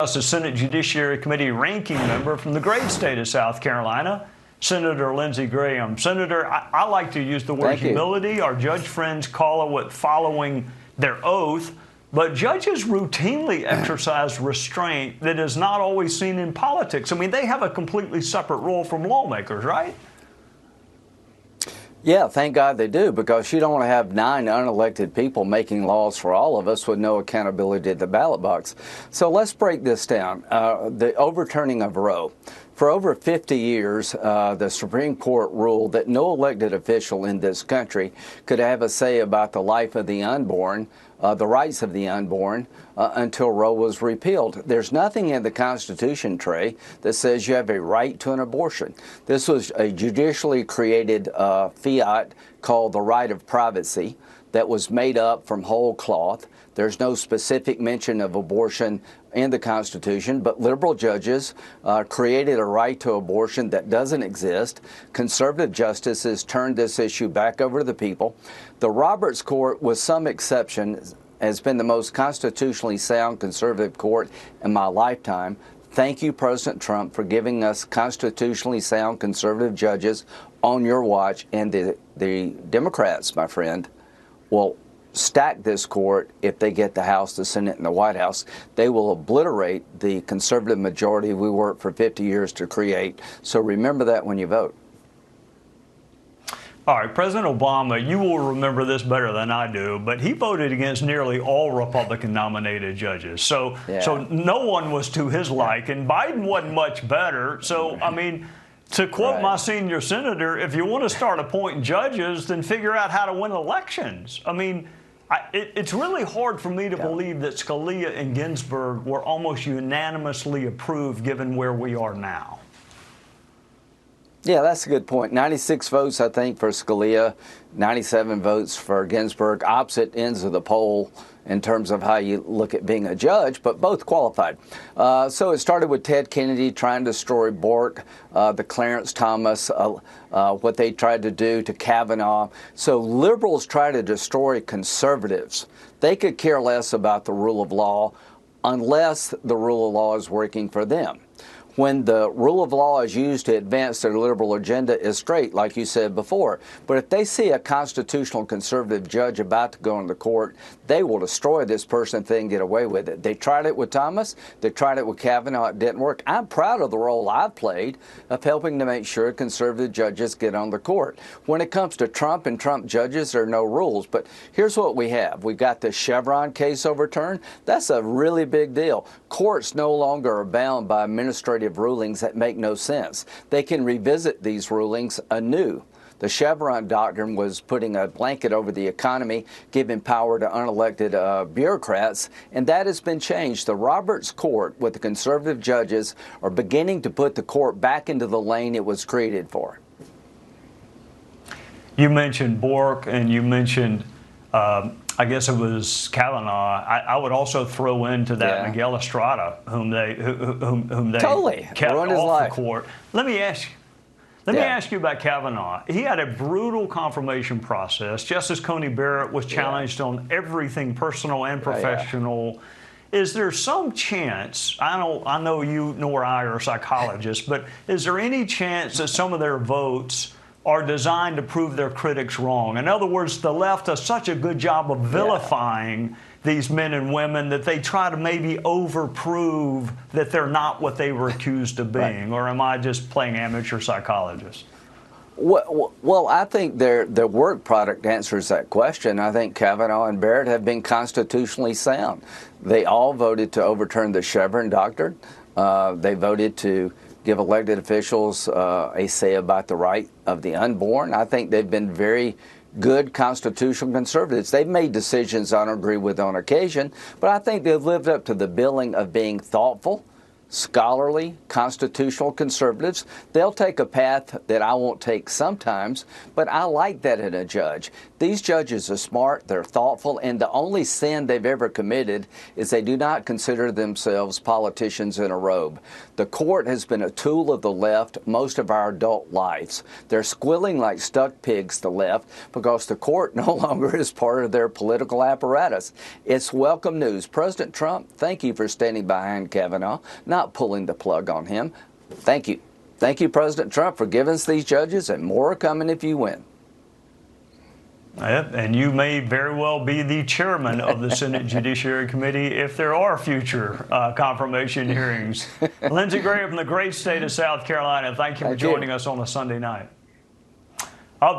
us a Senate Judiciary Committee ranking member from the great state of South Carolina, Senator Lindsey Graham. Senator, I like to use the word humility. Our judge friends call it following their oath, but judges routinely exercise restraint that is not always seen in politics. I mean, they have a completely separate role from lawmakers, right? Yeah, thank God they do, because you don't want to have 9 unelected people making laws for all of us with no accountability at the ballot box. So let's break this down. The overturning of Roe. For over 50 years, the Supreme Court ruled that no elected official in this country could have a say about the life of the unborn, the rights of the unborn, until Roe was repealed. There's nothing in the Constitution, Trey, that says you have a right to an abortion. This was a judicially created fiat called the right of privacy that was made up from whole cloth. There's no specific mention of abortion in the Constitution, but liberal judges created a right to abortion that doesn't exist. Conservative justices turned this issue back over to the people. The Roberts Court, with some exception, has been the most constitutionally sound conservative court in my lifetime. Thank you, President Trump, for giving us constitutionally sound conservative judges on your watch. And the Democrats, my friend, will stack this court if they get the House, the Senate, and the White House. They will obliterate the conservative majority we worked for 50 years to create. So remember that when you vote. All right, President Obama, you will remember this better than I do, but he voted against nearly all Republican-nominated judges. So no one was to his liking. Biden wasn't much better. So, I mean, to quote my senior senator, if you want to start appointing judges, then figure out how to win elections. I mean, it's really hard for me to believe that Scalia and Ginsburg were almost unanimously approved given where we are now. Yeah, that's a good point. 96 votes, I think, for Scalia, 97 votes for Ginsburg, opposite ends of the poll in terms of how you look at being a judge, but both qualified. So it started with Ted Kennedy trying to destroy Bork, the Clarence Thomas, what they tried to do to Kavanaugh. So liberals try to destroy conservatives. They could care less about the rule of law unless the rule of law is working for them. When the rule of law is used to advance their liberal agenda is great, like you said before. But if they see a constitutional conservative judge about to go into court, they will destroy this person if they can get away with it. They tried it with Thomas. They tried it with Kavanaugh. It didn't work. I'm proud of the role I've played of helping to make sure conservative judges get on the court. When it comes to Trump and Trump judges, there are no rules. But here's what we have. We got the Chevron case overturned. That's a really big deal. Courts no longer are bound by administrative rulings that make no sense. They can revisit these rulings anew. The Chevron doctrine was putting a blanket over the economy, giving power to unelected bureaucrats, and that has been changed. The Roberts Court, with the conservative judges, are beginning to put the court back into the lane it was created for. You mentioned Bork, and you mentioned I guess it was Kavanaugh. I would also throw into that Miguel Estrada, whom they kept off the court. Let me ask you about Kavanaugh. He had a brutal confirmation process. Justice Coney Barrett was challenged on everything personal and professional. Is there some chance, I know you nor I are psychologists, but is there any chance that some of their votes are designed to prove their critics wrong? In other words, the left does such a good job of vilifying these men and women that they try to maybe overprove that they're not what they were accused of being. Or am I just playing amateur psychologist? Well, I think their work product answers that question. I think Kavanaugh and Barrett have been constitutionally sound. They all voted to overturn the Chevron doctrine. They voted to give elected officials a say about the right of the unborn. I think they've been very good constitutional conservatives. They've made decisions I don't agree with on occasion, but I think they've lived up to the billing of being thoughtful, scholarly, constitutional conservatives. They'll take a path that I won't take sometimes, but I like that in a judge. These judges are smart, they're thoughtful, and the only sin they've ever committed is they do not consider themselves politicians in a robe. The court has been a tool of the left most of our adult lives. They're squealing like stuck pigs, the left, because the court no longer is part of their political apparatus. It's welcome news. President Trump, thank you for standing behind Kavanaugh, not pulling the plug on him. Thank you. Thank you, President Trump, for giving us these judges, and more are coming if you win. Yep, and you may very well be the chairman of the Senate Judiciary Committee if there are future confirmation hearings. Lindsey Graham from the great state of South Carolina, thank you for joining us on a Sunday night.